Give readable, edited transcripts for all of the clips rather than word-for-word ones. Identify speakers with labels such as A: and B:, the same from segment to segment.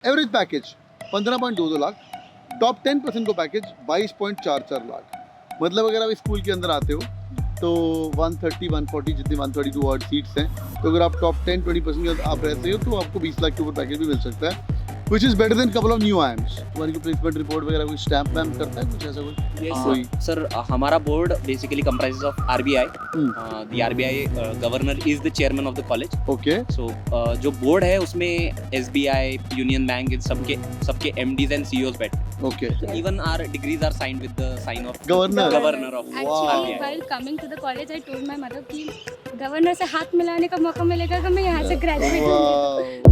A: Average package 15.22 lakh, top 10% को package 22.44 lakh. मतलब अगर आप स्कूल के अंदर आते हो तो 130 140 जितनी 132 ऑड सीट्स हैं, तो अगर आप टॉप 10-20% के आप रहते हो तो आपको 20 लाख के ऊपर पैकेज भी मिल सकता है, which is better than couple of new IIMs। तुम्हारी कोई प्लेसमेंट रिपोर्ट वगैरह कोई स्टैम्प वैम्प करता है कुछ ऐसा कुछ? कोई
B: सर हमारा board basically comprises of RBI. The RBI governor is the chairman of the college.
A: Okay
B: so जो बोर्ड है उसमें SBI, यूनियन बैंक, इन सबके MDs एंड CEOs बैठते हैं.
A: Okay
B: Even our degrees are signed with the sign of
A: governor
B: governor of
C: Actually,
B: RBI.
C: while coming to the college, I told my mother कि governor से हाथ मिलाने का मौका मिलेगा कि मैं यहाँ से ग्रेजुएट होंगी।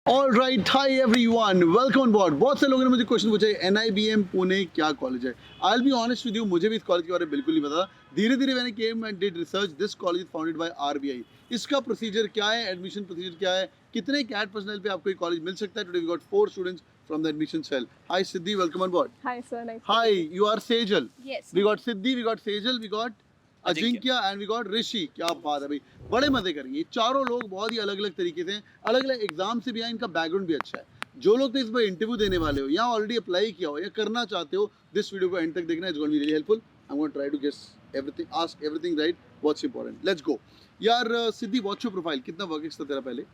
A: All right, hi everyone, welcome on board। बहुत से लोगों ने मुझे क्वेश्चन पूछा है NIBM पुणे क्या कॉलेज है। I'll be honest with you, मुझे भी इस कॉलेज के बारे में बिल्कुल नहीं पता था। धीरे धीरे मैंने came and did research, this college is founded by RBI। इसका प्रोसीजर क्या है, एडमिशन प्रोसीजर क्या है, कितने कैट पर्सनल पे आपको ये कॉलेज मिल सकता है। Today we got 4 students from the admission cell। Hi Siddhi, welcome on board।
D: Hi sir, nice.
A: Hi, you are Sejal।
C: Yes.
A: We got Siddhi, we got Sejal, we got Ajinkya and we got Rishi. क्या बात है भाई, बड़े मजे करेंगे। ये चारों लोग बहुत ही अलग अलग तरीके से, अलग अलग एग्जाम से भी आए, इनका बैकग्राउंड भी अच्छा है। जो लोग तो इस बार इंटरव्यू देने वाले हो या ऑलरेडी अप्लाई किया हो या करना चाहते हो, दिस वीडियो को एंड तक देखना, it's going to be really helpful. I am going to try to guess everything, ask everything right, what's important. Let's go. यार सिद्धि, व्हाट्स योर प्रोफाइल, कितना वर्क एक्स था तेरा पहले?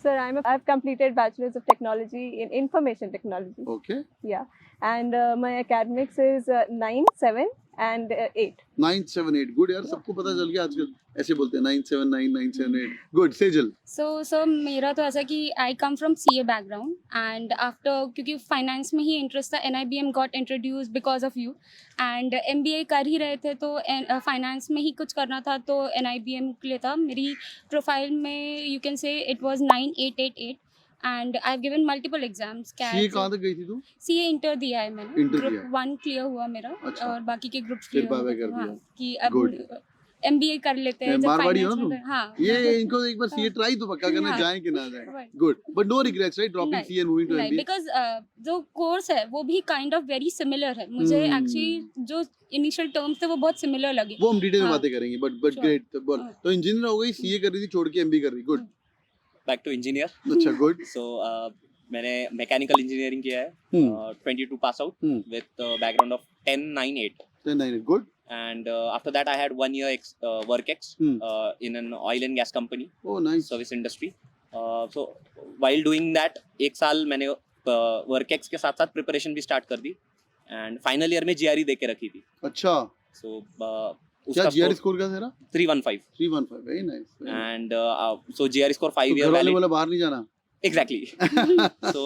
D: Sir, I've completed Bachelor's of Technology in Information Technology.
A: Okay
D: Yeah, and my academics is 9, 7, and 8.
A: 978 good. यार सबको पता चल गया आजकल ऐसे बोलते हैं 979 978 गुड। सेजल
C: So मेरा तो ऐसा कि I come from CA background and after क्योंकि फाइनेंस में ही इंटरेस्ट था, NIBM got introduced because of you and MBA कर ही रहे थे तो फाइनेंस में ही कुछ करना था तो NIBM के लिए था। मेरी प्रोफाइल में you can say it was 9888 and I've given multiple exams।
A: CA कहाँ तक गई थी तू?
C: CA इंटर दिया है मैंने,
A: इंटर
C: ग्रुप
A: दिया।
C: 1 क्लियर हुआ मेरा
A: अच्छा।
C: और बाकी के ग्रुप्स
A: फिर
C: क्लियर
A: बाय
C: हुए।
A: कर दिया।
C: हाँ, कि अब
A: Good।
C: MBA कर लेते हैं जब
A: मारवाड़ी हो
C: फाइनेंस
A: ना
C: में
A: तुम?
C: हाँ
A: ये इनको एक बार सीए ट्राई तो पक्का करना,
C: हाँ।
A: जाए कि ना जाए।
C: Right।
A: Good, but no regrets right, dropping
C: नहीं,
A: सीए एंड मूविंग टू
C: नहीं
A: एमबीए।
C: बिकॉज जो कोर्स है वो भी काइंड ऑफ वेरी सिमिलर है। मुझे एक्चुअली जो इनिशियल टर्म्स थे वो बहुत सिमिलर लगे।
A: वो हम डिटेल में
C: हाँ।
A: बातें करेंगे, बट
C: Sure।
A: ग्रेट। बोल,
C: हाँ।
A: तो इंजीनियर हो गई, सीए कर रही थी, छोड़ के एमबीए कर रही। Good,
B: Back to engineer.
A: अच्छा गुड।
B: So मैंने मैकेनिकल इंजीनियरिंग किया है, 22 pass out with background of 1098.
A: 1098 good.
B: And after that I had 1 year work ex in an oil and gas company,
A: oh nice.
B: service industry. So while doing that एक साल मैंने work ex के साथ साथ preparation भी start कर दी and final year में GRE दे के रखी थी।
A: अच्छा,
B: सो
A: क्या जीआर स्कोर क्या तेरा?
B: 315
A: 315, very nice.
B: And so GRE score 5
A: तो
B: year
A: घर वाले
B: valid.
A: बोला बाहर नहीं जाना?
B: एग्जैक्टली। सो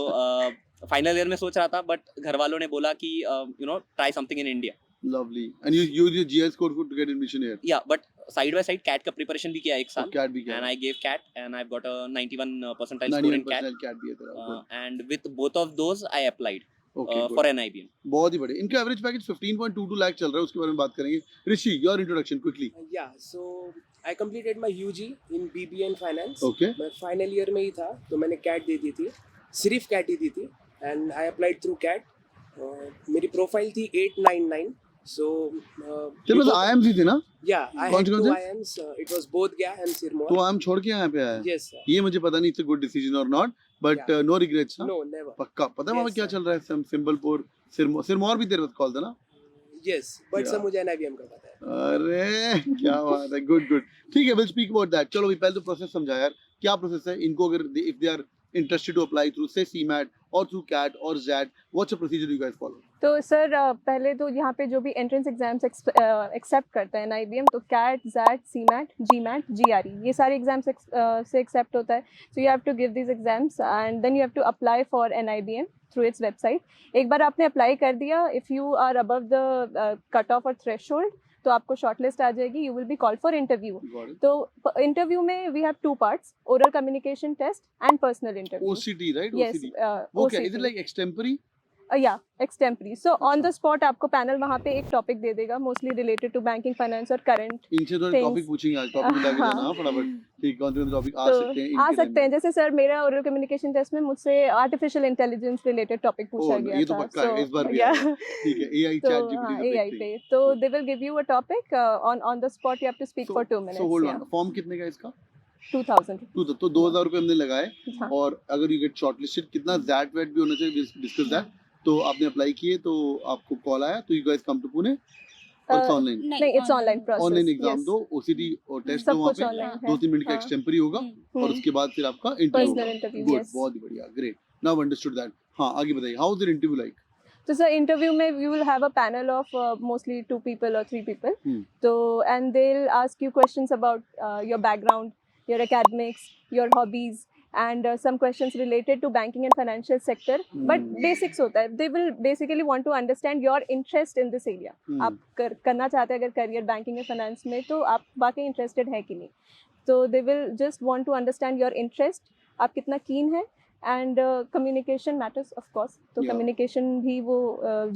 B: फाइनल ईयर में सोच रहा था बट घर वालों ने बोला कि you know try something in India.
A: Lovely. And you use your GR score to get admission here?
B: या but side by side CAT का प्रिपरेशन भी किया एक साल
A: कैट भी किया?
B: And I gave CAT and I got a 91 percentile score in CAT.
A: 91% CAT भी है तेरा। Good,
B: And with both of those I applied
A: okay
B: for NIBM.
A: बहुत ही बढ़िया। इनका एवरेज पैकेज 15.22 लाख चल रहा है, उसके बारे में बात करेंगे। Rishi, your introduction quickly.
E: Yeah, so I completed my UG in BBA and Finance.
A: Okay
E: मैं फाइनल ईयर में ही था तो मैंने कैट दे दी थी, सिर्फ कैट ही दी थी and I applied through CAT. मेरी प्रोफाइल थी 899। सो
A: तेरे पास आईएम्स ही थे ना?
E: या आई
A: कौन
E: हैड
A: से
E: टू
A: कौन से?
E: आईएम्स, इट वाज बोध गया एंड
A: तो
E: सिरमौर।
A: आईएम छोड़ के यहाँ पे आया है?
E: Yes sir.
A: ये मुझे पता नहीं इट्स अ गुड डिसीजन और not, but
E: Yeah.
A: No regrets ना?
E: No never.
A: पक्का पता है वहाँ
E: Yes,
A: क्या
E: sir.
A: चल रहा है? सिंबलपुर, सिरमौर, सिरमौर भी तेरे पास कॉल था ना?
E: Yes but sir
A: Yeah.
E: मुझे NIBM का पता है।
A: अरे क्या बात है, गुड गुड। ठीक है, विल स्पीक अबाउट दैट। चलो अभी पहले तो प्रोसेस समझा यार, क्या प्रोसेस है इनको अगर if they are interested to apply through से सीमैट और थ्रू कैट और XAT, what's the procedure you guys follow?
D: तो सर पहले तो यहाँ पे जो भी एंट्रेंस एग्जाम्स एक्सेप्ट करता है NIBM, तो CAT, XAT, CMAT, GMAT, GRE, ये सारे एग्जाम्स से एक्सेप्ट होता है। So you have to give this exams and then you have to apply for NIBM through its website. एक बार आपने अप्लाई कर दिया, if you are above the cut off और थ्रेशोल्ड तो आपको शॉर्टलिस्ट आ जाएगी, you will be called for interview. तो इंटरव्यू में we have 2 parts, oral communication test and personal interview.
A: OCT right?
D: Yes,
A: OCT वो क्या? Is it
D: OCT.
A: Like extempore?
D: या extempore. So on the spot आपको panel वहाँ पे एक topic दे देगा mostly related to banking finance और करंट.
A: इनसे तो
D: Things.
A: टॉपिक पूछेंगे आज, टॉपिक बता के
D: हाँ.
A: जाना फटाफट. ठीक, कौन से टॉपिक आ
D: तो
A: सकते हैं
D: आ
A: इनके
D: सकते हैं. जैसे सर मेरा ओरल कम्युनिकेशन टेस्ट में मुझसे आर्टिफिशियल इंटेलिजेंस रिलेटेड टॉपिक पूछा
A: ओह,
D: गया
A: ये तो
D: था.
A: पक्का है, इस बार भी
D: या
A: आएगा. ठीक है, एआई
D: तो
A: चैट
D: हाँ
A: जीपीटी
D: एआई
A: तो
D: पे तो they will give you a topic on the spot. You have to speak for 2
A: so
D: minutes.
A: Hold
D: या
A: ऑन, फॉर्म कितने का है इसका?
D: 2000.
A: तो 2000 रुपए हमने लगाए.
D: हाँ.
A: और अगर यू गेट शॉर्टलिस्टेड, कितना ज़ैट वेट भी होना चाहिए, डिस्कस दैट. तो आपने अप्लाई किए तो आपको कॉल आया, तो you guys come to Pune और ऑनलाइन
D: नहीं, it's online process.
A: Online exam दो, ओसीटी और टेस्ट दो
D: सब
A: वहाँ
D: कुछ
A: पे.
D: ऑनलाइन है.
A: 2-3 मिनट का
D: हाँ.
A: एक्सटेम्परी होगा और उसके बाद फिर आपका इंटरव्यू
D: पर्सनल
A: होगा.
D: इंटरव्यू.
A: Good,
D: yes.
A: बहुत ही बढ़िया, ग्रेट. Now understood that. हाँ, आगे बताइए, how is the interview like?
D: So sir, interview में we will have a panel of mostly 2 people or 3 people.
A: Hmm.
D: So and they'll ask you questions about your background, your academics, your hobbies, and some questions related to banking and financial sector. But basics होता है. They will basically want to understand your interest in this area. आप करना चाहते हैं अगर career banking या finance में, तो आप वाकई interested हैं कि नहीं. So they will just want to understand your interest. आप कितना keen हैं. And communication matters, of course. तो
A: Yeah.
D: communication भी वो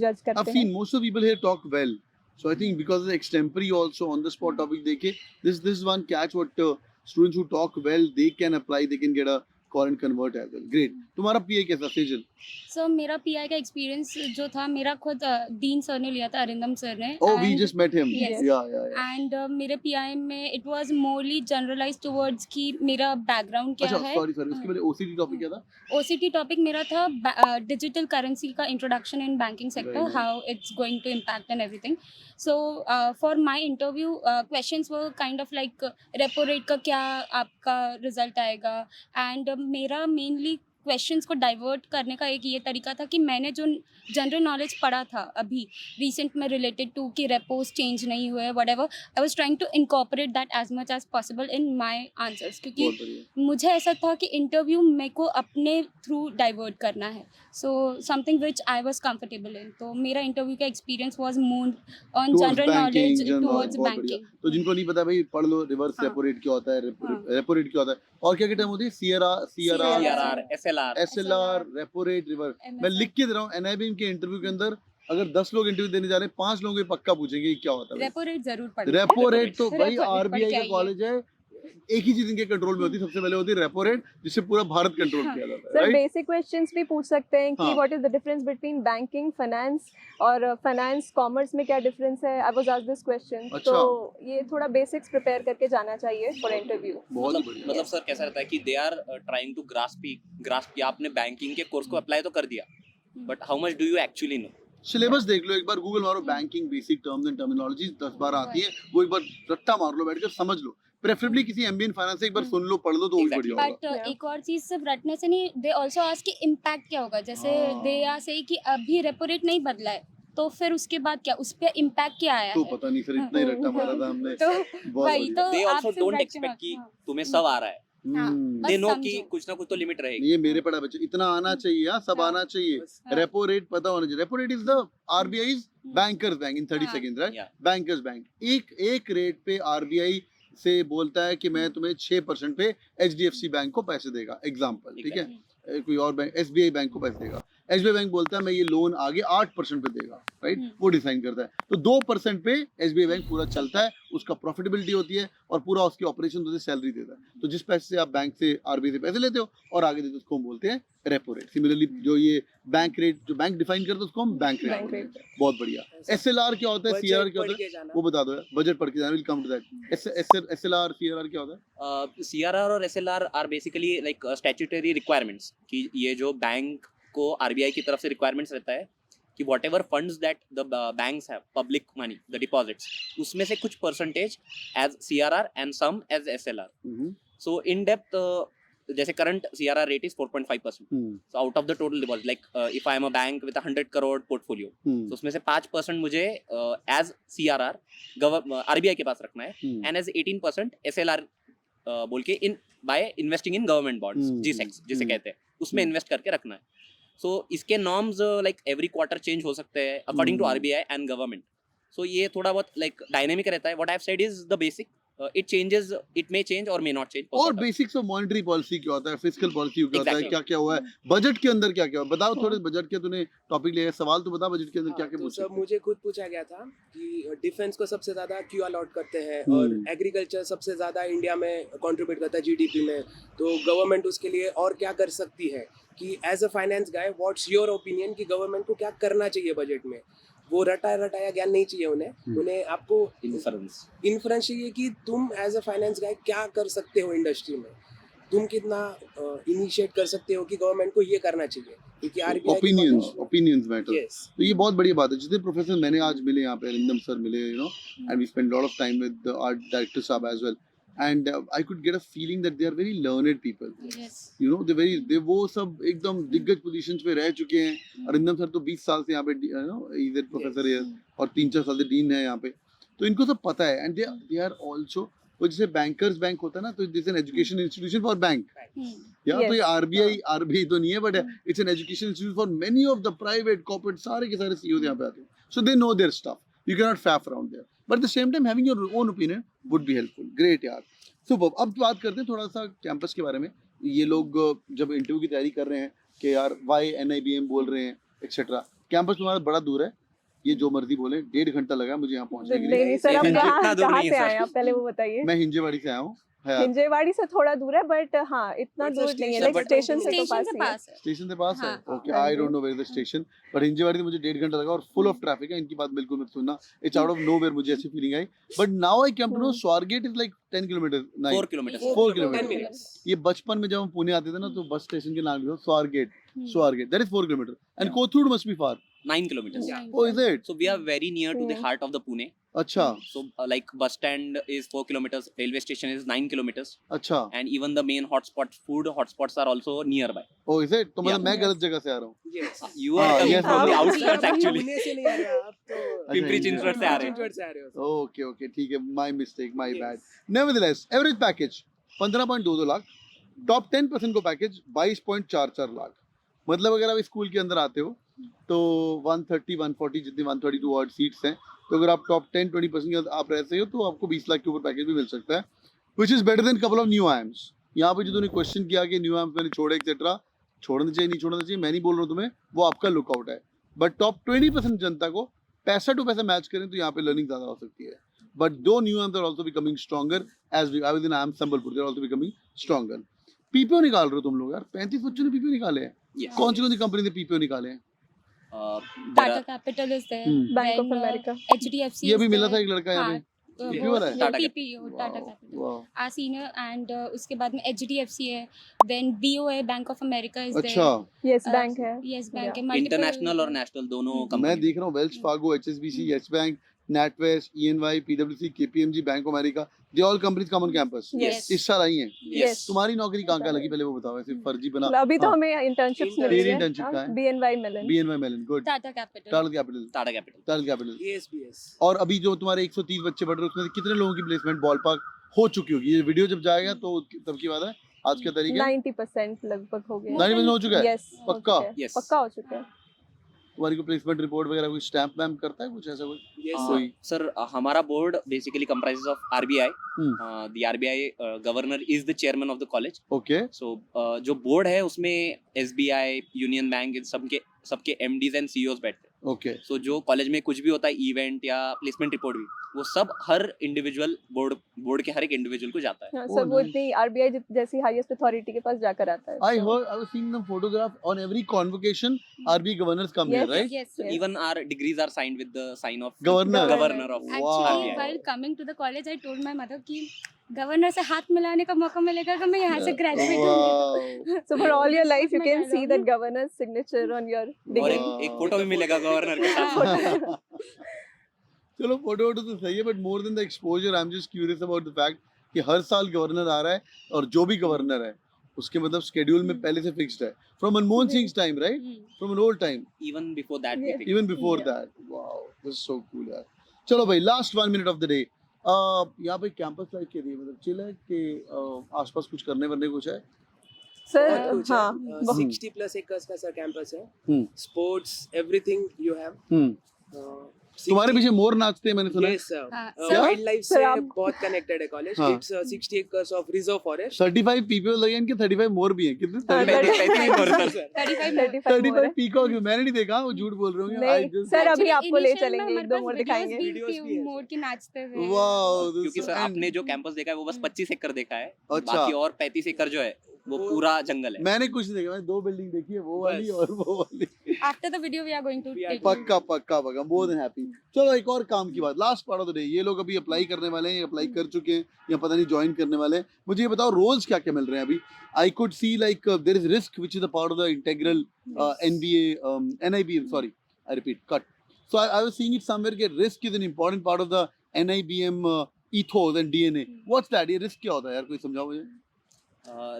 D: judge
A: I've
D: करते
A: seen
D: हैं.
A: most of the people here talk well. So I think because of the extempore also on the spot topic देखे, this is one catch what students who talk well, they can apply, they can get a call and convert as well. Great. तुम्हारा PA कैसा, सेजल?
C: सो मेरा pi का experience जो था मेरा खुद dean sir ने लिया था, अरिंदम सर ने.
A: Oh, we just met him.
C: Yes.
A: Yeah.
C: And मेरे पीआई में it was morally generalised towards कि मेरा बैकग्राउंड क्या
A: अच्छा,
C: है.
A: सॉरी उसके पहले OCT टॉपिक क्या था?
C: ओसीटी टॉपिक मेरा था डिजिटल करेंसी का introduction in banking
A: Very
C: sector,
A: nice.
C: How it's going to impact and everything. So for my interview questions were kind of like repo rate का क्या आपका रिजल्ट आएगा. And मेरा मेनली क्वेश्चंस को divert करने का एक ये तरीका था कि मैंने जो जनरल नॉलेज पढ़ा था अभी रिसेंट में रिलेटेड टू कि रेपोज चेंज नहीं हुए whatever, I was trying to incorporate that as much as possible in my answers, क्योंकि
A: बहुत बढ़िया.
C: मुझे ऐसा था कि इंटरव्यू मेरे को अपने थ्रू डाइवर्ट करना है. So something which I was comfortable in. तो मेरा इंटरव्यू का experience was more on
A: Towards
C: general
A: banking,
C: knowledge
A: general knowledge,
C: towards
A: बहुत बढ़िया.
C: बैंकिंग.
A: तो जिनको नहीं पता भाई, पढ़ लो रिवर्स
C: हाँ.
A: रेपो रेट क्या होता है,
C: हाँ.
A: रेपो रेट क्या होता है, और क्या क्या टर्म होती है, CRR,
C: CRR,
B: SLR.
A: SLR, repo rate, reverse. मैं लिख के दे रहा हूँ. NIBM के इंटरव्यू के अंदर अगर 10 लोग इंटरव्यू देने जा रहे हैं, 5 लोगों को पक्का पूछेंगे कि क्या होता है.
C: रेपो रेट जरूर पढ़ना.
A: रेपो रेट तो भाई
C: Repo rate
A: RBI
C: पढ़ के
A: का
C: आइए.
A: कॉलेज है. एक ही चीज इनके कंट्रोल में होती है, सबसे पहले होती है रेपो रेट, जिससे पूरा भारत कंट्रोल किया जाता है.
D: Sir
A: right?
D: बेसिक क्वेश्चंस भी पूछ सकते हैं कि
A: हाँ.
D: What is the difference between banking finance और फाइनेंस कॉमर्स में क्या डिफरेंस है. I was asked this question.
A: अच्छा.
D: तो ये थोड़ा बेसिक्स प्रिपेयर करके जाना चाहिए फॉर इंटरव्यू.
A: बहुत ही बढ़िया.
B: मतलब सर कैसा रहता है कि they are trying to grasp कि आपने बैंकिंग के कोर्स को अप्लाई तो कर दिया, but how much do you actually know.
A: Syllabus देख लो एक बार, गूगल मारो banking basic terms and terminology, 10 बार आती है, वो एक बार रट्टा मार लो, बैठकर समझ लो. प्रेफरेबली किसी एमबीए फाइनेंस से एक बार सुन लो, पढ़ लो, तो वो भी
B: Exactly.
A: बढ़िया होगा.
C: But
D: Yeah.
C: एक और चीज सिर्फ रटने से नहीं, दे ऑल्सो आस्क कि इम्पैक्ट क्या होगा. जैसे
A: हाँ.
C: दे आर से कि अभी रेपो रेट नहीं बदला है, तो फिर उसके बाद क्या, उस पे इम्पैक्ट क्या आया
A: तो
C: है.
A: पता नहीं सर, इतना ही रट्टा मारा था हमने.
C: तो
A: बहुत
C: वही
A: बढ़िया.
C: तो
B: दे
C: आप
B: आल्सो
C: सिर्फ
B: डोंट
C: रट के
B: एक्सपेक्ट
C: मत-
B: कि
C: हाँ.
B: तुम्हें सब आ रहा है.
A: हम्म.
B: दे नो
C: समझो.
B: कि कुछ ना कुछ तो लिमिट रहेगी.
A: ये मेरे पढ़ा बच्चे, इतना आना चाहिए. हाँ, सब
C: हाँ.
A: आना चाहिए.
C: हाँ.
A: रेपो रेट पता होना चाहिए. Repo rate is the RBI's bankers bank in 30
C: हाँ.
A: Seconds, right?
B: Yeah.
A: Bankers bank एक रेट पे RBI से बोलता है कि मैं तुम्हें 6% पे HDFC बैंक को पैसे देगा, एग्जांपल, ठीक है? कोई और बैंक SBI बैंक को पैसे देगा. SBI बैंक बोलता है मैं ये लोन आगे 8% पे देगा, राइट? वो डिसाइड करता है. तो 2% पे SBI बैंक पूरा चलता है, उसका प्रॉफिटेबिलिटी होती है और पूरा उसकी ऑपरेशन तुझे सैलरी देता है. तो जिस पैसे से आप बैंक से RBI से पैसे लेते हो और आगे देते हो, उसको हम बोलते हैं रेपो रेट. सिमिलरली जो ये बैंक रेट जो बैंक डिफाइन करता है, उसको हम बैंक रेट
D: बैंक
A: बोलते हैं.
D: रेट.
A: बहुत बढ़िया. SLR क्या होता है, CRR क्या होता है, वो बता दो यार. बजट पढ़ के जाना, will come to that. SLR CRR क्या होता है?
B: CRR और SLR are basically like statutory requirements, कि ये जो बैंक को RBI की तरफ से रिक्वायरमेंट्स रहता है कि whatever funds that the banks have, public money, the deposits, उसमें से कुछ percentage as CRR and some as SLR. So in depth जैसे current CRR rate is 4.5%. So out of the total deposit, like if I am a bank with a 100 crore portfolio, तो उसमें से 5% मुझे as CRR RBI के पास रखना है, and as 18% SLR बोल के in by investing in government bonds, GSECs जिसे कहते हैं, उसमें इन्वेस्ट करके रखना है. सो इसके norms like every quarter change हो सकते हैं according to RBI and government. So ये थोड़ा बहुत लाइक डायनेमिक रहता है. What I have said is the basic, it changes, it may change or may not change for
A: और
B: quarter.
A: Basics of monetary policy क्या होता है, फिस्कल पॉलिसी क्या होता है,
B: Exactly.
A: क्या क्या हुआ है, बजट के अंदर क्या क्या हुआ, बताओ थोड़े बजट के, तूने टॉपिक लिया है, सवाल तो बता बजट के अंदर क्या क्या
E: तो
A: पूछ
E: सब
A: सकते हैं?
E: मुझे खुद पूछा गया था कि डिफेंस को सबसे ज्यादा क्यों अलॉट करते हैं
A: हम्म।
E: और एग्रीकल्चर सबसे ज्यादा इंडिया में कंट्रीब्यूट करता है जीडीपी में, तो गवर्नमेंट उसके लिए और क्या कर सकती है, कि as a finance guy what's your opinion कि गवर्नमेंट को क्या करना चाहिए बजट में। वो रटाया ज्ञान नहीं चाहिए उन्हें आपको
B: Inference.
E: इन्फ्लुएंस चाहिए कि तुम एज अ फाइनेंस गाय क्या कर सकते हो इंडस्ट्री में, तुम कितना इनिशिएट कर सकते हो कि गवर्नमेंट को ये करना चाहिए, क्योंकि आरबीआई
A: ओपिनियंस मैटर।
E: यस
A: तो ये बहुत बड़ी बात है। जितने प्रोफेसर मैंने आज मिले यहाँ पे, अरिंदम सर मिले, you know, and we spend lot of time with our director साहब as well, and I could get a feeling that they are very learned people,
C: Yes.
A: You know, they वो सब एकदम दिग्गज पोजीशंस पे रह चुके हैं। अरिंदम सर तो 20 साल से यहाँ पे, you know, is it professor है, और 3-4 साल से डीन है यहाँ पे, तो इनको सब पता है। एंड दे आर आल्सो, वो जैसे बैंकर्स बैंक होता है ना, तो this an education institution for bank, या तो ये
D: Yes.
A: आरबीआई तो नहीं है, but it's an education institute for many of the private corporate, सारे के सारे सीईओ यहाँ पे आते हैं, so they know their stuff, you can not faff around there, but at the same time having your own opinion would be helpful. Great यार, super. अब बात करते हैं थोड़ा सा कैंपस के बारे में। ये लोग जब इंटरव्यू की तैयारी कर रहे हैं कि यार वाई NIBM बोल रहे हैं एक्सेट्रा, कैंपस तुम्हारा बड़ा दूर है, ये जो मर्जी बोले, 1.5 घंटा लगा मुझे यहाँ पहुँचने के लिए।
D: नहीं सर, आप
B: इतना
D: कहाँ
B: दूर
D: कहाँ
B: नहीं
D: से
B: है,
D: आए
B: सर।
D: आप पहले वो बताइए।
A: मैं हिंजेवाड़ी से आया हूँ, है
D: हिंजेवाड़ी से थोड़ा दूर है, बट हाँ इतना
E: It's a
D: दूर नहीं है,
E: station,
D: लाइक
B: but-
D: स्टेशन से तो
C: Station
D: पास
C: से
D: ही है।
C: पास है.
A: स्टेशन से पास है।
C: हाँ.
A: ओके,
D: हाँ
A: आई
D: जी।
A: Don't know where the station, पर हिंजेवाड़ी से मुझे 1.5 घंटा लगा, और फुल ऑफ ट्रैफिक है, इनकी बात बिल्कुल मत सुनना, इट्स आउट ऑफ नोवेयर, मुझे ऐसी फीलिंग आई। But now I come to know Swargate is like 10 kilometre,
B: 4 kilometers.
A: 4
E: 10
A: kilometre.
E: minutes.
A: ये बचपन में जब हम पुणे आते थे ना, तो बस स्टेशन के नाम लिखो Swargate,
C: Hmm.
A: Swargate, that is 4 kilometre, and Kothrud must be far.
B: 9 kilometers.
E: Yeah.
A: Oh, is it?
B: So we are very near to the
D: Hmm.
B: heart of the Pune.
A: अच्छा
B: So like bus stand is 4 kilometers, railway station is 9 kilometers,
A: अच्छा,
B: and even the main hotspot, food hotspots are also nearby.
A: Oh is it? तो मतलब
B: Yeah.
A: मैं गलत जगह से आ रहा हूँ।
E: Yes.
B: You are
A: हाँ,
B: coming
A: yes,
B: from the
A: yes.
B: outskirts
E: आप
B: actually.
E: पुणे से नहीं आ रहे, आप तो
B: पिंपरी चिंचवड से आ रहे हैं।
E: चिंचवड से आ रहे हो।
A: ओके ओके, ठीक है, my mistake, my
E: Yes.
A: Bad. Nevertheless, average package 15.22 lakh, top 10% को पैकेज 22.44 लाख। मतलब अगर आप स्कूल के अंदर आते हो तो 130 140 जितनी 132 ऑड सीट्स हैं, तो अगर आप टॉप 10-20% के अंदर आप रहते हो तो आपको 20 लाख के ऊपर पैकेज भी मिल सकता है, which is better than couple of new AIIMS. यहाँ पे जो तूने क्वेश्चन किया कि न्यू आयम्स मैंने छोड़े एक्सेट्रा, छोड़ना चाहिए नहीं छोड़ना चाहिए, मैं नहीं बोल रहा हूँ तुम्हें, वो आपका लुकआउट है, बट टॉप 20% जनता को पैसा टू पैसा मैच करें तो यहाँ पे लर्निंग ज्यादा हो सकती है। But two new IIMs are also becoming stronger, as I was in IIM Sambalpur, they are also becoming stronger. PPO निकाल रहे हो तुम लोग यार, 35 बच्चों ने पीपीओ निकाले हैं।
B: Yes.
A: कौन सी कंपनी ने पीपीओ निकाले हैं?
B: There
C: Tata
B: are
C: Capital is there.
B: Hmm.
D: Bank
C: Then,
D: of America.
C: HDFC
A: ये
C: is
A: भी मिला
C: there.
A: था एक लड़का यहाँ
C: हाँ,
A: पे, PPO है?
B: Tata
C: TPO, Tata Capital.
A: वाह,
C: Our senior and उसके बाद में HDFC है, then BOA Bank of America is
A: अच्छा।
C: there.
D: यस बैंक है।
C: Yes Bank
D: Yeah.
C: है, multiple-
B: international और national दोनों
A: मैं
B: कंपनी।
A: देख रहा हूँ Wells Fargo, HSBC, yes bank, NatWest, ENY, PwC, KPMG, bank of America, they all companies come on campus.
C: Yes.
A: इस साल आई हैं।
B: Yes.
A: तुम्हारी नौकरी कहाँ लगी पहले वो बताओ, ऐसे फर्जी बना।
D: अभी तो
A: हाँ,
D: हमें इंटर्नशिप्स मिल
A: तेरी
D: रही है।
A: internship कहाँ है?
D: BNY Mellon.
A: BNY Mellon, good.
C: Tata Capital.
A: Tata Capital,
B: Tata Capital.
A: Tata Capital.
E: ASBS।
A: और अभी जो तुम्हारे 130 बच्चे पढ़ रहे हैं उसमें से कितने लोगों की प्लेसमेंट बॉल पार्क हो चुकी होगी? ये वीडियो जब जाएगा तो तब की बात है, आज के तारीख है
D: 90% लगभग हो गया।
A: 90% हो चुका है।
D: यस,
A: पक्का?
B: Yes.
D: पक्का हो चुका है।
A: तुम्हारी को प्लेसमेंट रिपोर्ट वगैरह कोई स्टैम्प वैम्प करता है कुछ ऐसा कोई?
E: Yes,
B: Uh,
A: कोई?
B: sir, हमारा board basically comprises of RBI.
A: Hmm.
B: The RBI governor is the chairman of the college.
A: Okay,
B: So जो board है उसमें SBI, Union Bank, इन सबके MDs and CEOs बैठते हैं।
A: ओके,
B: So जो कॉलेज में कुछ भी होता है, इवेंट या प्लेसमेंट रिपोर्ट भी, वो सब हर इंडिविजुअल बोर्ड के हर एक इंडिविजुअल को जाता है।
D: हाँ,
A: Oh,
D: सर वो
A: nice.
D: इतनी आरबीआई जैसी हाईएस्ट अथॉरिटी के पास जाकर आता है।
A: I
D: So,
A: heard, I was seeing the photograph on every convocation. RBI governors come here,
D: Yes.
A: right?
C: Yes,
D: Yes.
B: Even our degrees are signed with the sign of
A: Governor.
B: governor of
C: Actually,
B: RBI.
C: while coming to the college, I told my mother कि governor से हाथ मिलाने का मौका मिलेगा अगर मैं यहाँ से ग्रेजुएट होंगी
A: Wow.
D: so for all your life you
C: My
D: can see
C: dialogue.
D: that governor's signature on your
B: और
D: degree.
B: एक फोटो भी मिलेगा गवर्नर के साथ।
A: चलो फोटो वोटो तो सही है, but more than the exposure I am just curious about the fact कि हर साल गवर्नर आ रहा है, और जो भी गवर्नर है उसके मतलब शेड्यूल में पहले से फिक्स्ड है, from Manmohan Singh time, right? From an old time,
B: Even before that, we
D: Yes.
B: think.
A: Even before that. Wow, this is so cool यार। चलो भाई, last 1 minute of the day. यहाँ पे कैंपस लाइफ के लिए मतलब चिल है कि आसपास कुछ करने वरने कुछ है?
D: सर
E: बहुत कुछ है।
D: हाँ, बहुत-
E: 60 प्लस एकर्स का सर कैंपस है।
A: हम्म।
E: Sports, everything you have.
A: तुम्हारे पीछे मोर नाचते हैं मैंने सुना है।
E: यस सर,
C: हाँ,
E: वाइल्ड लाइफ
D: sir,
E: से
D: आप-
E: बहुत कनेक्टेड है कॉलेज।
A: हाँ।
E: It's 60 acres of reserve forest.
A: 35 people लगे इनके 35 मोर भी हैं कितने
D: हाँ,
A: 35
B: 35 मोर सर।
C: 35
D: more है।
A: पीकॉक मैंने नहीं देखा वो झूठ बोल रहे होंगे।
D: नहीं सर, अभी आपको ले चलेंगे, एक दो मोर दिखाएंगे।
E: Videos भी है,
C: मोर
E: sir.
C: की नाचते हुए।
A: वाओ
B: क्योंकि सर आपने जो कैंपस देखा है वो बस
C: हम्म।
B: 25 एकड़ देखा है,
A: अच्छा।
B: बाकी और 35 एकड़ जो है वो
E: वो-
B: पूरा जंगल है।
A: मैंने कुछ नहीं देखा, मैंने 2 बिल्डिंग देखी है, वो वाली
E: बस।
A: और वो वाली।
C: After the video, we are going to
E: We are
C: take you.
A: पक्का पक्का पक्का, मोर देन हैप्पी। चलो एक और काम की बात, last part of the day, ये लोग अभी अप्लाई करने वाले हैं, अप्लाई कर चुके हैं या पता नहीं ज्वाइन करने वाले हैं। मुझे ये बताओ रोल्स क्या क्या मिल रहे हैं अभी। I could see like there is risk which is a part of the integral NBA NIBM, sorry, I repeat, cut. So I was seeing it somewhere that risk is an important part of the NIBM ethos and DNA. What's that? ये risk क्या होता है यार, कोई समझाओ मुझे।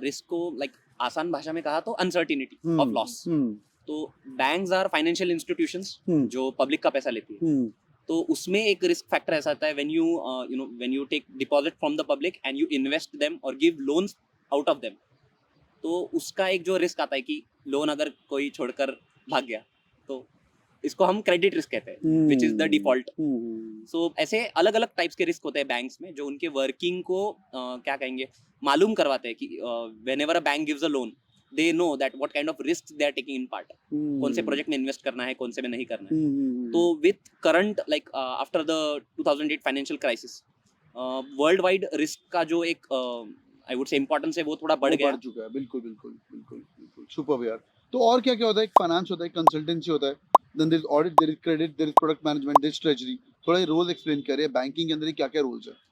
B: Risk को like आसान भाषा में कहा तो अनसर्टिनिटी ऑफ लॉस। तो बैंक्स आर फाइनेंशियल इंस्टीट्यूशंस
A: हम्म।
B: जो पब्लिक का पैसा लेती है, तो उसमें एक रिस्क फैक्टर ऐसा आता है when you when you take deposit from the public and you invest them और give loans out of them, तो उसका एक जो रिस्क आता है कि लोन अगर कोई छोड़कर भाग गया तो इसको हम क्रेडिट रिस्क कहते हैं, विच इज द डिफॉल्ट। सो ऐसे अलग अलग टाइप्स के रिस्क होते हैं बैंक्स में जो उनके वर्किंग को क्या कहेंगे मालूम करवाते हैं कि whenever a bank gives a loan they know that what kind of risk they are taking in part, कौन से प्रोजेक्ट में इन्वेस्ट करना है, कौन से में नहीं करना है। तो with current like after the 2008 financial crisis world wide risk का जो एक आई वुड से इम्पोर्टेंस है वो थोड़ा बढ़ गया।
A: बढ़ चुका है, बिल्कुल बिल्कुल बिल्कुल बिल्कुल। सुपर यार। तो और क्या क्या होता है, फाइनेंस होता है, कंसल्टेंसी होता है, then there is audit, there is credit, there is product management, there is treasury. थोड़ा ये रोल एक्सप्लेन करिए, बैंकिंग के अंदर क्या क्या रोल्स है।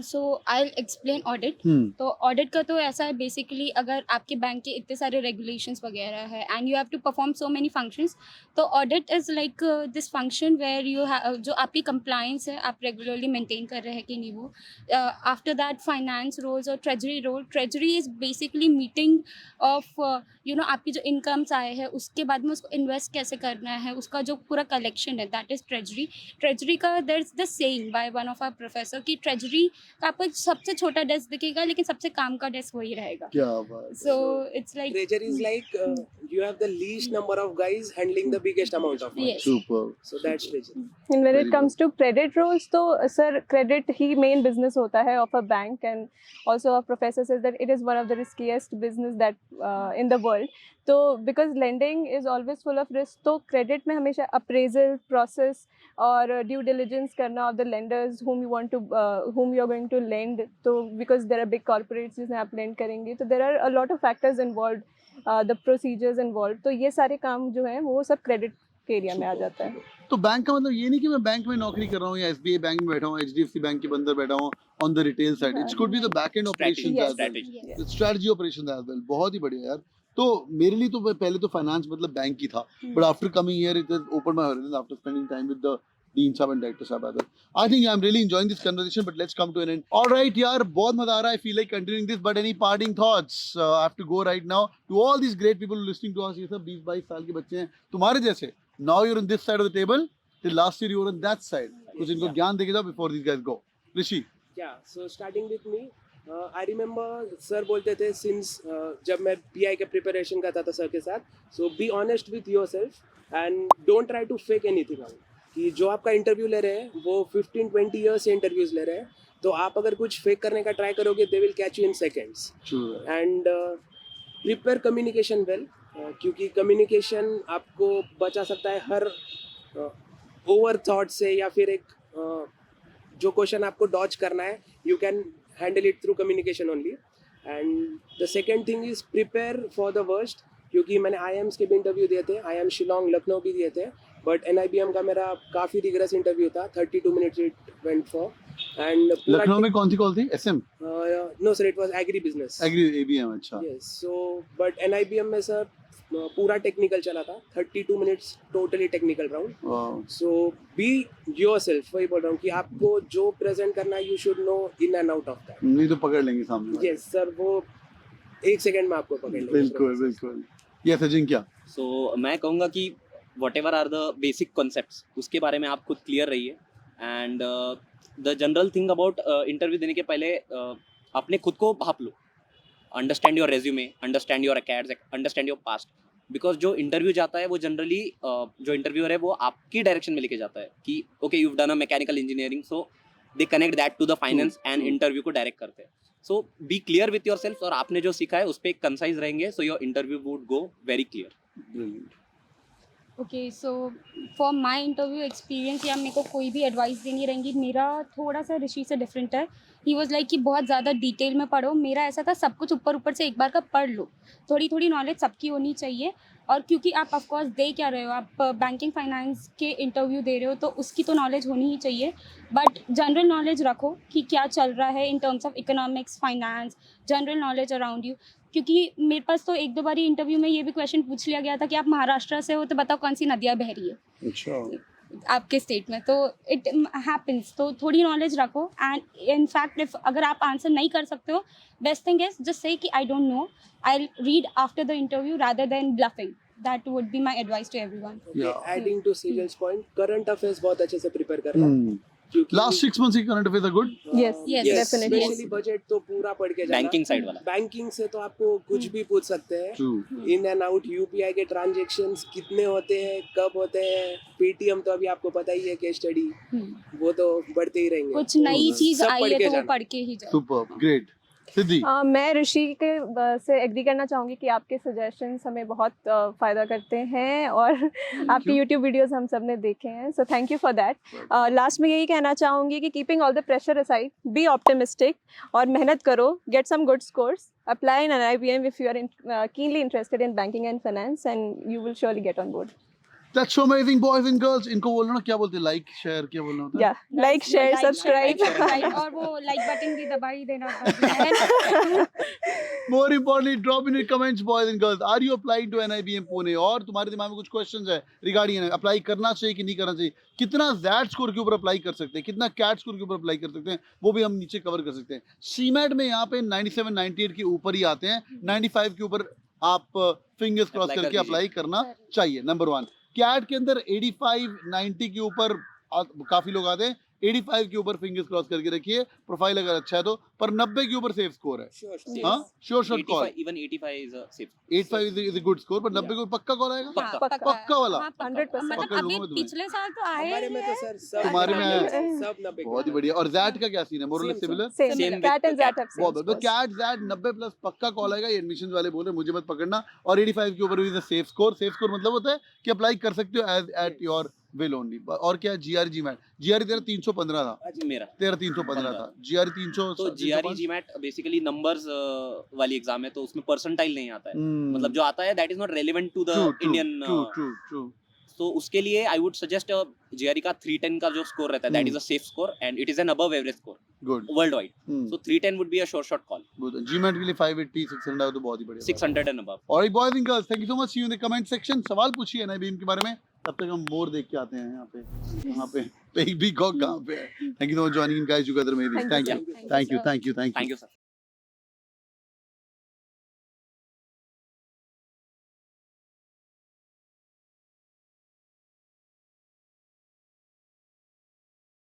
C: So I'll explain audit. तो ऑडिट का तो ऐसा है बेसिकली अगर आपके बैंक के इतने सारे रेगुलेशंस वगैरह है and you have to perform so many functions, तो audit is like this function where you जो आपकी कंप्लायंस है आप रेगुलरली मेंटेन कर रहे हैं कि नहीं वो। आफ्टर दैट फाइनेंस रोल्स और treasury role, treasury is basically meeting of आपकी जो इनकम्स आए हैं उसके बाद में उसको इन्वेस्ट कैसे करना है, उसका जो पूरा कलेक्शन है दैट इज़ ट्रेजरी। ट्रेजरी का there is the saying by one of our professor कि ट्रेजरी का आपको सबसे छोटा डेस्क दिखेगा लेकिन सबसे काम का डेस्क वही रहेगा।
A: क्या बात।
C: So it's like
E: Treasury is like you have the least number of guys handling the biggest amount of money.
C: Yes.
A: Super.
E: So that's treasury.
D: And when
A: Very
D: it comes to credit rules, तो sir credit ही main business होता है of a bank, and also our professor says that it is one of the riskiest business that in the world. तो because lending is always full of risk, तो credit में हमेशा appraisal process और due diligence करना of the lenders whom you are going to lend, तो because there are big corporates जिसमें आप lend करेंगे, तो there are a lot of factors involved, the procedures involved, तो ये सारे काम जो हैं वो सब credit के एरिया में आ जाता है।
A: तो बैंक का मतलब ये नहीं कि मैं बैंक में नौकरी कर रहा हूँ या SBI बैंक में बैठा हूँ, HDFC बैंक के अंदर बैठा हूँ on the retail side, it's could be the back end operations
D: Yes.
A: As well,
B: Strategy.
A: Strategy operations as well. बहुत ही बढ़िया यार। तो मेरे लिए तो पहले तो फाइनेंस मतलब बैंक ही था, but after coming here it has open my horizon after spending time with the dean साहब एंड डायरेक्टर साहब। I think I am really enjoying this conversation, but let's come to an end. Alright यार, बहुत मजा आ रहा है, I feel like continuing this, but any parting thoughts? I have to go right now to all this great people listening to us. ये सब 20-22 साल के बच्चे हैं तुम्हारे जैसे। Now you are on this side of the table, till last year you were on that side. कुछ इनको ज्ञान देके जाओ before these guys go. Rishi.
E: Yeah, so starting with me, I remember sir बोलते थे since जब मैं PI के प्रिपरेशन करता था सर के साथ, so be honest with yourself and don't try to fake anything out. कि जो आपका इंटरव्यू ले रहे हैं वो 15-20 ईयर्स से इंटरव्यूज ले रहे हैं, तो आप अगर कुछ फेक करने का ट्राई करोगे they will catch you in seconds.
A: True.
E: And prepare communication well, क्योंकि कम्युनिकेशन आपको बचा सकता है हर ओवर थॉट से, या फिर एक जो क्वेश्चन आपको डॉच करना है you can handle it through communication only. And the second thing is prepare for the worst, क्योंकि मैंने IIMs के भी इंटरव्यू दिए थे, IIM शिलोंग, लखनऊ भी दिए थे, बट NIBM का मेरा काफ़ी रिगरस इंटरव्यू था, 32 minutes it went for. And
A: Lucknow में कौन सी कॉल थी? SM?
E: No sir, it was agri business.
A: Agri ABM, अच्छा।
E: यस, सो बट NIBM में सर पूरा टेक्निकल चला था, 32 minutes totally technical round.
A: Wow.
E: So be yourself, वही बोल रहा हूँ कि आपको जो प्रेजेंट करना है you should know in and out of that.
A: नहीं तो पकड़ लेंगे सामने वाले।
E: यस सर, वो 1 सेकंड में आपको पकड़ लेंगे।
A: बिल्कुल बिल्कुल। Yes, अजिंक्य।
B: सो मैं कहूँगा कि whatever are the basic concepts उसके बारे में आप खुद क्लियर रहिए। And the general thing about interview देने के पहले अपने खुद को भाप लो, understand your resume, understand your acads, understand your past. Because जो इंटरव्यू जाता है वो जनरली जो इंटरव्यूअर है वो आपकी डायरेक्शन में लेके जाता है कि okay you done a mechanical engineering, so they connect that to the finance and interview को डायरेक्ट करते हैं. So be clear with yourself, और आपने जो सीखा है उस पर कंसाइज रहेंगे, so your interview would go very clear.
A: Brilliant.
C: Okay so for my interview experience या मेरे को कोई भी एडवाइस देनी रहेंगी, मेरा थोड़ा सा ऋषि से डिफरेंट है. ही वॉज लाइक कि बहुत ज़्यादा डिटेल में पढ़ो. मेरा ऐसा था सब कुछ ऊपर ऊपर से एक बार का पढ़ लो. थोड़ी थोड़ी नॉलेज सबकी होनी चाहिए. और क्योंकि आप ऑफकोर्स दे क्या रहे हो, आप बैंकिंग फाइनेंस के इंटरव्यू दे रहे हो तो उसकी तो नॉलेज होनी ही चाहिए. बट जनरल नॉलेज रखो कि क्या चल रहा है in terms of economics, finance, general knowledge around you. क्योंकि मेरे पास तो एक दो बारी इंटरव्यू में ये भी क्वेश्चन पूछ लिया गया था कि आप महाराष्ट्र से हो तो बताओ कौन सी नदियाँ बह रही है
A: अच्छा.
C: आपके स्टेट में. तो इट हैपन्स. तो थोड़ी नॉलेज रखो. एंड इनफैक्ट इफ अगर आप आंसर नहीं कर सकते हो, best thing is just say कि I don't know, I read after the interview rather than bluffing. That would be my advice to everyone.
A: Yeah.
E: Adding to Sejal's point, current affairs बहुत अच्छे से प्रिपेयर करना. क्योंकि
A: Last 6 months की current affairs are good.
D: Yes,
C: Yes,
D: definitely.
E: Specially budget तो पूरा पढ़ के जाना.
B: बैंकिंग साइड वाला.
E: बैंकिंग से तो आपको कुछ भी पूछ सकते हैं.
A: True.
E: In and out UPI के ट्रांजैक्शंस कितने होते हैं, कब होते हैं. पेटीएम तो अभी आपको पता ही है, केस स्टडी वो तो बढ़ते ही रहेंगे.
C: कुछ नई चीज
E: सब
C: आई
E: पढ़
C: है
E: के
C: तो वो
E: जाना.
C: पढ़ के ही जाओ.
A: Superb. Great. सिद्धि.
D: मैं ऋषि के से एग्री करना चाहूँगी कि आपके सजेशंस हमें बहुत फ़ायदा करते हैं और आपकी
A: you.
D: यूट्यूब वीडियोस हम सब ने देखे हैं. So thank you for that. Last में यही कहना चाहूँगी कि keeping all the pressure aside, be optimistic और मेहनत करो. Get some good scores. Apply in NIBM if you are keenly interested in banking and finance, and you will surely get on board.
A: That's so amazing, boys and girls. इनको बोलना ना क्या बोलते हैं, like share क्या बोलना होता है?
D: Yeah, like, share, subscribe.
C: और वो लाइक बटन भी दबा ही देना है.
A: More importantly, drop in your comments, boys and girls. Are you applying to NIBM Pune? और तुम्हारे दिमाग में कुछ क्वेश्चंस है रिगार्डिंग अप्लाई करना चाहिए कि नहीं करना चाहिए, कितना Z स्कोर के ऊपर अप्लाई कर सकते हैं, कितना CAT स्कोर के ऊपर अप्लाई कर सकते हैं, वो भी हम नीचे कवर कर सकते हैं. CMAT में यहाँ पे 97 98 के ऊपर ही आते हैं. 95 के ऊपर आप फिंगर्स क्रॉस
B: Apply कर
A: करके
B: दीजिए.
A: अप्लाई करना चाहिए. नंबर 1. CAT के अंदर 85 90 के ऊपर काफी लोग आते हैं. 85 के ऊपर फिंगर्स क्रॉस करके रखिए, प्रोफाइल अगर अच्छा है तो. पर 90 के ऊपर सेफ स्कोर है.
E: Sure.
A: हाँ, sure shot call.
B: 85 is a safe.
A: 85 is a good score, पर 90 के ऊपर पक्का कॉल आएगा.
B: पक्का.
A: पक्का वाला.
C: हाँ, पक्का.
D: 100%.
C: मतलब
A: पकड़ लूंगा
C: अभी
A: मैं तुम्हें.
C: पिछले साल तो आए
E: हमारे में तो सर सब
A: तुम्हारे में
E: नब्बे, सब 90.
A: बहुत ही बढ़िया. और जैट का क्या सीन है? मोर और
E: Same,
A: similar.
D: Same.
B: Same
D: Cat
B: with
D: and Zat have same
A: बहुत तो
D: scores.
A: कैट जैट 90 प्लस पक्का कॉल आएगा. ये एडमिशन वाले बोल रहे हैं मुझे मत पकड़ना. और 85 के ऊपर भी सेफ स्कोर. सेफ स्कोर मतलब होता है कि अप्लाई कर सकते हो as at your will only. और क्या GRE GMAT? GRE तेरा 315 था,
B: मेरा
A: तेरा 315 था. GRE 300.
B: तो GRE GMAT बेसिकली नंबर्स वाली एग्जाम है, तो उसमें परसेंटाइल नहीं आता है. मतलब जो आता है that is not relevant to the Indian.
A: True.
B: तो उसके लिए आई वुड सजेस्ट GRE का 310 का जो स्कोर रहता है that is a safe score and it is an above average score
A: good.
B: World wide. So 310 would be a sure shot call.
A: GMAT के लिए 580 600 आया तो बहुत ही बढ़िया.
B: 600 एंड अबव.
A: और boys and girls, thank you so much. See you in the comment section. सवाल पूछिए NIBM के बारे में. तब तक हम मोर देख के आते हैं यहाँ पे पे भी कहाँ पे है. Thank you so much joining in guys. You guys are amazing. Thank you.
B: Thank you, sir.